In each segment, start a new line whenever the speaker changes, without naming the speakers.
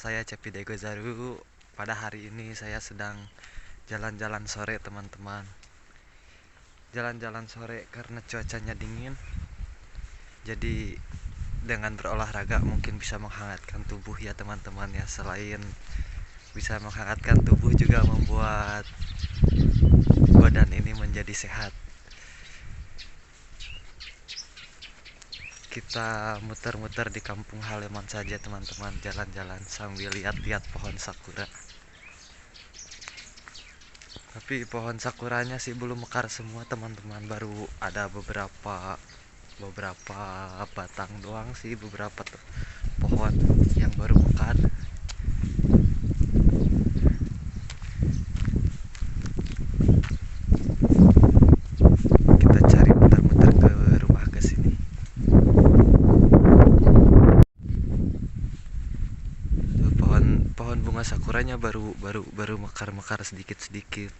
saya Cepi Degozaru. Pada hari ini saya sedang jalan-jalan sore teman-teman. Jalan-jalan sore karena cuacanya dingin. Jadi dengan berolahraga mungkin bisa menghangatkan tubuh ya teman-teman ya. Selain bisa menghangatkan tubuh juga membuat badan ini menjadi sehat. Kita muter-muter di kampung halaman saja teman-teman, jalan-jalan sambil lihat-lihat pohon sakura. Tapi pohon sakuranya sih belum mekar semua teman-teman, baru ada beberapa batang doang sih, beberapa pohon yang baru mekar. Kita cari muter-muter ke rumah ke sini. Pohon bunga sakuranya baru mekar sedikit-sedikit.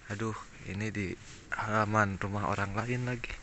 Aduh, ini di halaman rumah orang lain lagi.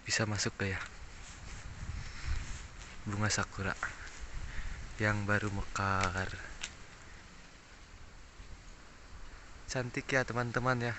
Bisa masuk gak ya? Bunga sakura yang baru mekar. Cantik ya teman-teman ya.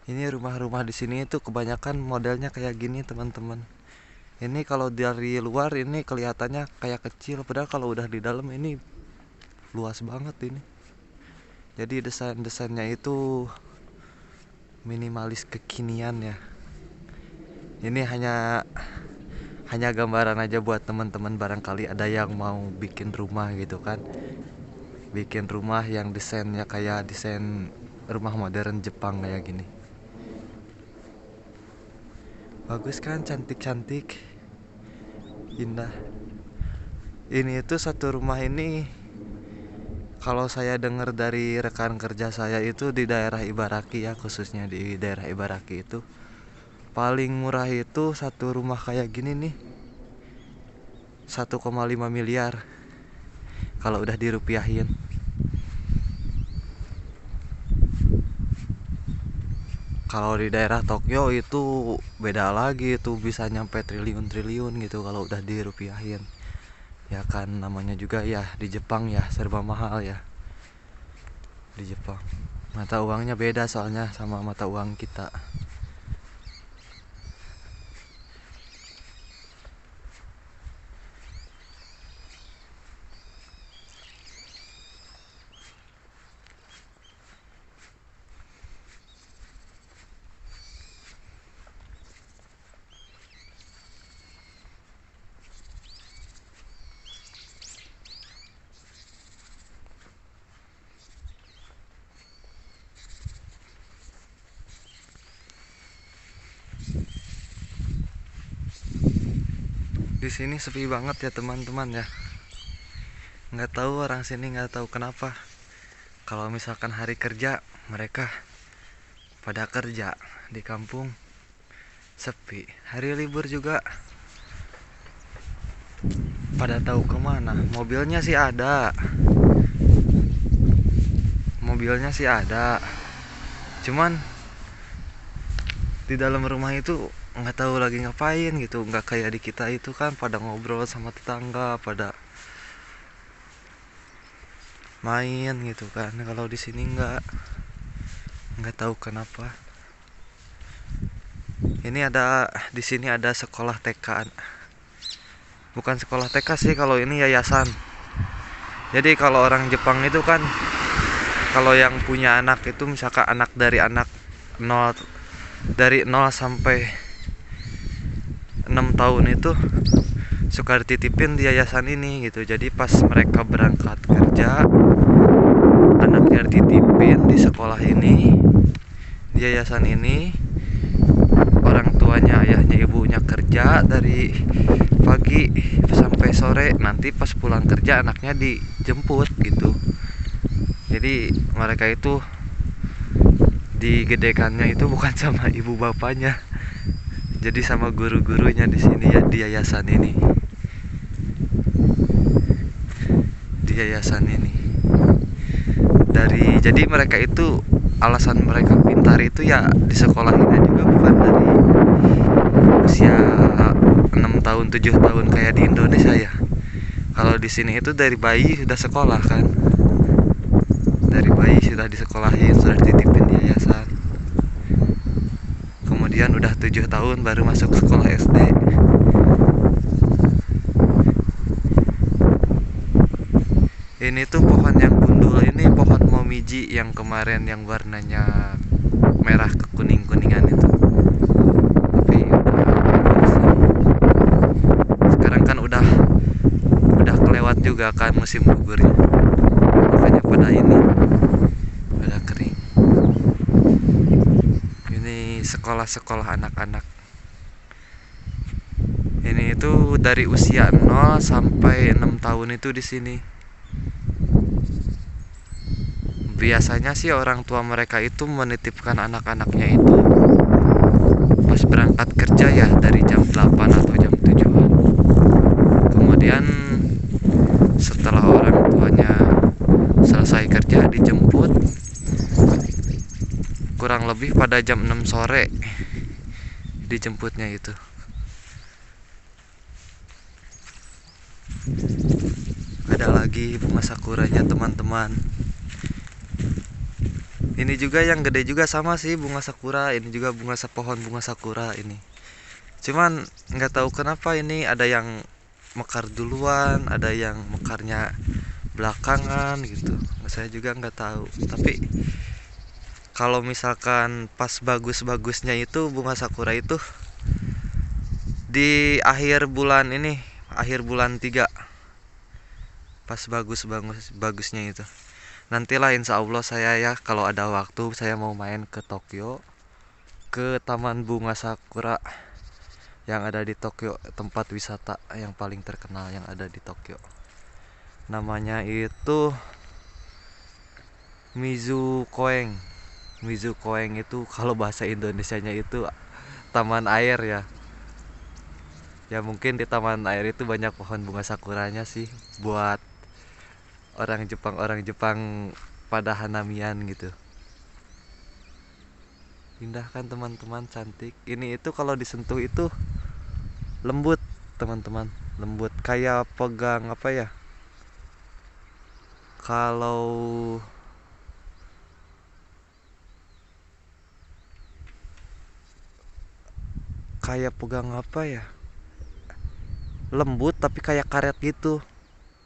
Ini rumah-rumah di sini itu kebanyakan modelnya kayak gini teman-teman. Ini kalau dari luar ini kelihatannya kayak kecil, padahal kalau udah di dalam ini luas banget ini. Jadi desain-desainnya itu minimalis kekinian ya. Ini hanya gambaran aja buat teman-teman, barangkali ada yang mau bikin rumah gitu kan. Bikin rumah yang desainnya kayak desain rumah modern Jepang kayak gini. Bagus kan, cantik-cantik, indah. Ini itu satu rumah ini, kalau saya dengar dari rekan kerja saya itu di daerah Ibaraki ya, khususnya di daerah Ibaraki itu paling murah itu satu rumah kayak gini nih 1,5 miliar kalau udah dirupiahin. Kalau di daerah Tokyo itu beda lagi, itu bisa nyampe triliun-triliun gitu kalau udah dirupiahin. Ya kan namanya juga ya di Jepang ya, serba mahal ya. Di Jepang mata uangnya beda soalnya sama mata uang kita. Di sini sepi banget ya teman-teman ya. Nggak tahu orang sini, nggak tahu kenapa. Kalau misalkan hari kerja mereka pada kerja di kampung, sepi. Hari libur juga pada tahu kemana. Mobilnya sih ada, cuman di dalam rumah itu nggak tahu lagi ngapain gitu. Nggak kayak di kita itu kan pada ngobrol sama tetangga, pada main gitu kan. Kalau di sini nggak tahu kenapa. Di sini ada sekolah TK. Bukan sekolah TK sih, kalau ini yayasan. Jadi kalau orang Jepang itu kan, kalau yang punya anak itu misalkan anak dari anak 0 dari 0 sampai 6 tahun itu suka dititipin di yayasan ini gitu. Jadi pas mereka berangkat kerja, anaknya dititipin di sekolah ini, di yayasan ini. Orang tuanya, ayahnya, ibunya kerja dari pagi sampai sore, nanti pas pulang kerja anaknya dijemput gitu. Jadi mereka itu digedekannya itu bukan sama ibu bapaknya, jadi sama guru-gurunya di sini ya, di yayasan ini. Di yayasan ini. Jadi mereka itu alasan mereka pintar itu ya di sekolahinnya juga bukan dari usia 6 tahun 7 tahun kayak di Indonesia ya. Kalau di sini itu dari bayi sudah sekolah kan. Dari bayi sudah disekolahin, sudah dititipin di yayasan. Kemudian udah 7 tahun baru masuk sekolah SD. Ini tuh pohon yang gundul ini pohon momiji yang kemarin yang warnanya merah ke kuning-kuningan itu. Tapi sekarang kan udah kelewat juga kan musim gugurnya. Makanya pada ini udah kering. Ini sekolah-sekolah anak-anak. Ini itu dari usia 0 sampai 6 tahun itu di sini. Biasanya sih orang tua mereka itu menitipkan anak-anaknya itu pas berangkat kerja ya, dari jam 8 atau jam 7. Kemudian setelah orang tuanya selesai kerja dijemput, kurang lebih pada jam 6 sore dijemputnya itu. Ada lagi bunga sakuranya teman-teman. Ini juga yang gede juga sama sih bunga sakura. Ini juga pohon bunga sakura ini. Cuman nggak tahu kenapa ini ada yang mekar duluan, ada yang mekarnya belakangan gitu. Saya juga nggak tahu. Tapi kalau misalkan pas bagus-bagusnya itu bunga sakura itu di akhir bulan ini, akhir bulan 3. Pas bagusnya itu. Nantilah insya Allah saya ya kalau ada waktu saya mau main ke Tokyo, ke Taman Bunga Sakura yang ada di Tokyo, tempat wisata yang paling terkenal yang ada di Tokyo. Namanya itu Mizukoeng. Mizukoeng itu kalau bahasa Indonesianya itu taman air ya. Ya mungkin di taman air itu banyak pohon bunga sakuranya sih, buat orang Jepang pada hanamian gitu. Indah kan teman-teman, cantik. Ini itu kalau disentuh itu lembut teman-teman, lembut kayak pegang apa ya, kalau kayak pegang apa ya, lembut tapi kayak karet gitu,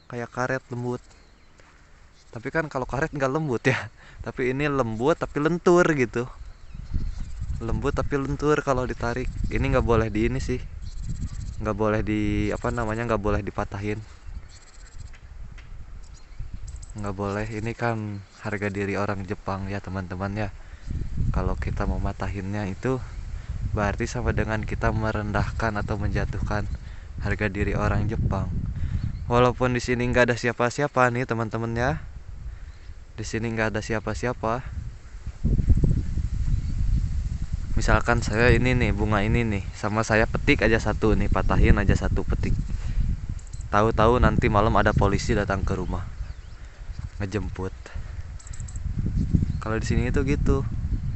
kayak karet lembut. Tapi kan kalau karet nggak lembut ya, tapi ini lembut tapi lentur gitu, lembut tapi lentur kalau ditarik. Ini nggak boleh di ini sih, nggak boleh di apa namanya, nggak boleh dipatahin, nggak boleh. Ini kan harga diri orang Jepang ya teman-teman ya. Kalau kita mau matahinnya itu berarti sama dengan kita merendahkan atau menjatuhkan harga diri orang Jepang. Walaupun di sini nggak ada siapa-siapa nih teman-teman ya, di sini nggak ada siapa-siapa. Misalkan saya ini nih, bunga ini nih, sama saya petik aja satu nih, patahin aja satu petik. Tahu-tahu nanti malam ada polisi datang ke rumah ngejemput. Kalau di sini itu gitu,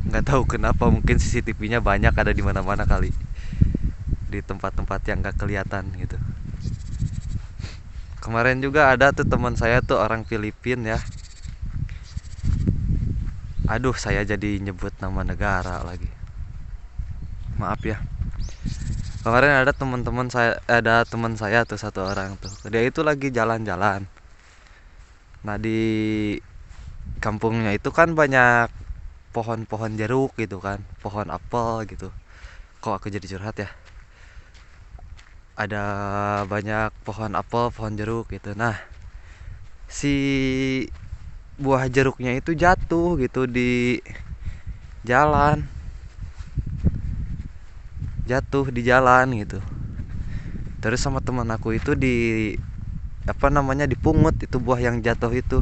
nggak tahu kenapa, mungkin CCTV-nya banyak, ada di mana-mana kali, di tempat-tempat yang nggak kelihatan gitu. Kemarin juga ada tuh teman saya tuh orang Filipina ya. Aduh, saya jadi nyebut nama negara lagi. Maaf ya. Kemarin ada teman saya tuh satu orang tuh. Dia itu lagi jalan-jalan. Nah, di kampungnya itu kan banyak pohon-pohon jeruk gitu kan, pohon apel gitu. Kok aku jadi curhat ya? Ada banyak pohon apel, pohon jeruk gitu. Nah, si buah jeruknya itu jatuh gitu di jalan, jatuh di jalan gitu. Terus sama teman aku itu apa namanya, dipungut itu buah yang jatuh itu,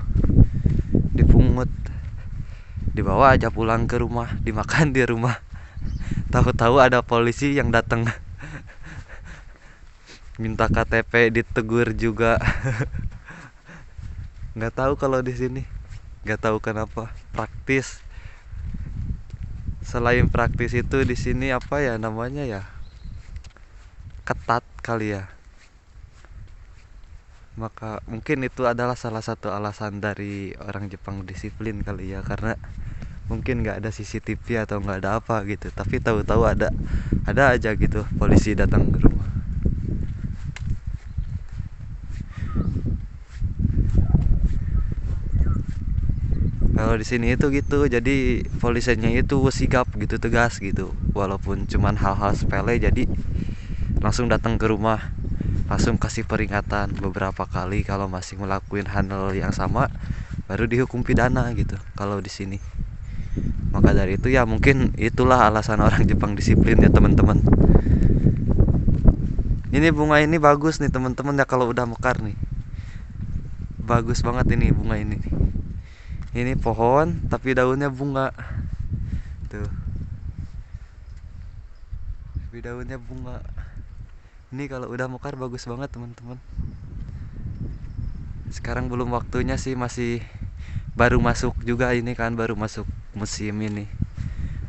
dipungut, dibawa aja pulang ke rumah, dimakan di rumah. Tahu-tahu ada polisi yang datang minta KTP, ditegur juga. Nggak tahu kalau di sini, nggak tahu kenapa praktis. Selain praktis itu di sini apa ya namanya ya, ketat kali ya. Maka mungkin itu adalah salah satu alasan dari orang Jepang disiplin kali ya, karena mungkin nggak ada CCTV atau nggak ada apa gitu, tapi tahu-tahu ada aja gitu polisi datang ke rumah. Kalau di sini itu gitu, jadi polisinya itu sigap gitu, tegas gitu, walaupun cuman hal-hal sepele, jadi langsung datang ke rumah, langsung kasih peringatan beberapa kali. Kalau masih ngelakuin hal yang sama baru dihukum pidana gitu kalau di sini. Maka dari itu ya mungkin itulah alasan orang Jepang disiplin ya teman-teman. Ini bunga ini bagus nih teman-teman ya, kalau udah mekar nih bagus banget ini bunga ini. Ini pohon tapi daunnya bunga tuh, tapi daunnya bunga. Ini kalau udah mekar bagus banget teman-teman. Sekarang belum waktunya sih, masih baru masuk juga ini kan, baru masuk musim ini,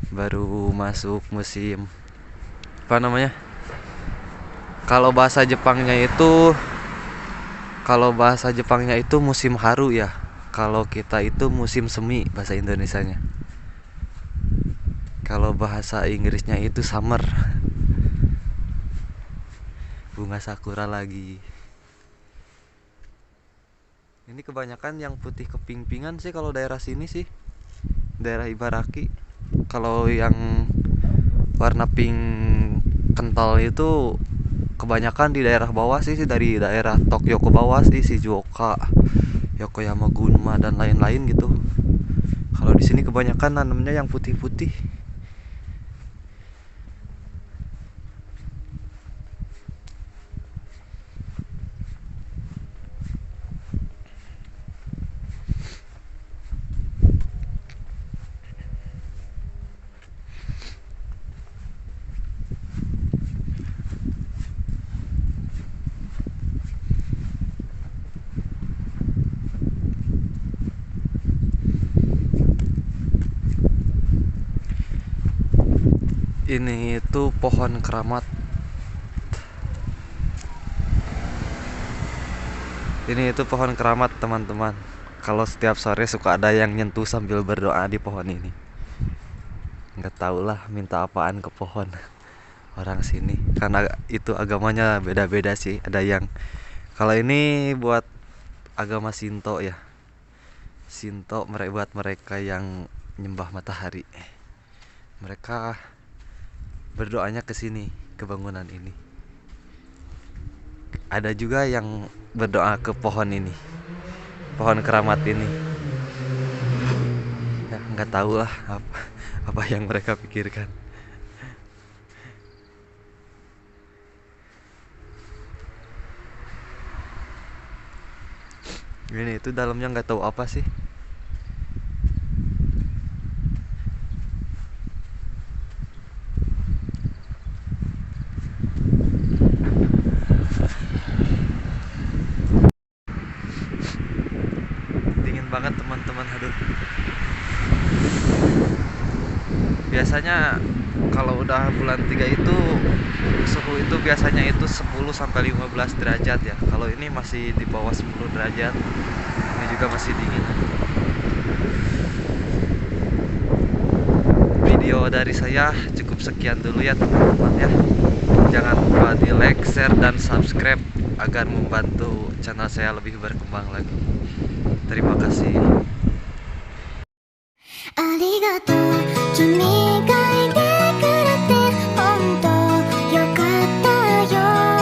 baru masuk musim apa namanya, kalau bahasa Jepangnya itu, musim haru ya. Kalau kita itu musim semi bahasa Indonesianya. Kalau bahasa Inggrisnya itu summer. Bunga sakura lagi. Ini kebanyakan yang putih keping-pingan sih kalau daerah sini sih, daerah Ibaraki. Kalau yang warna pink kental itu kebanyakan di daerah bawah sih, dari daerah Tokyo ke bawah sih, Shizuoka, Yokoyama, Gunma dan lain-lain gitu. Kalau di sini kebanyakan nanamnya yang putih-putih. Ini itu pohon keramat. Ini itu pohon keramat teman-teman. Kalau setiap sore suka ada yang nyentuh sambil berdoa di pohon ini. Nggak tau lah minta apaan ke pohon orang sini, karena itu agamanya beda-beda sih. Ada yang, kalau ini buat agama Shinto ya. Shinto buat mereka yang nyembah matahari. Mereka berdoanya ke sini, ke bangunan ini. Ada juga yang berdoa ke pohon ini, pohon keramat ini. Ya, nggak tahu lah apa yang mereka pikirkan. Ini itu dalamnya nggak tahu apa sih. Dingin banget teman-teman, aduh. Biasanya kalau udah bulan 3 itu suhu itu biasanya itu 10 sampai 15 derajat ya. Kalau ini masih di bawah 10 derajat. Ini juga masih dingin. Video dari saya cukup sekian dulu ya teman-teman ya. Jangan lupa di like, share, dan subscribe agar membantu channel saya lebih berkembang lagi. Terima kasih.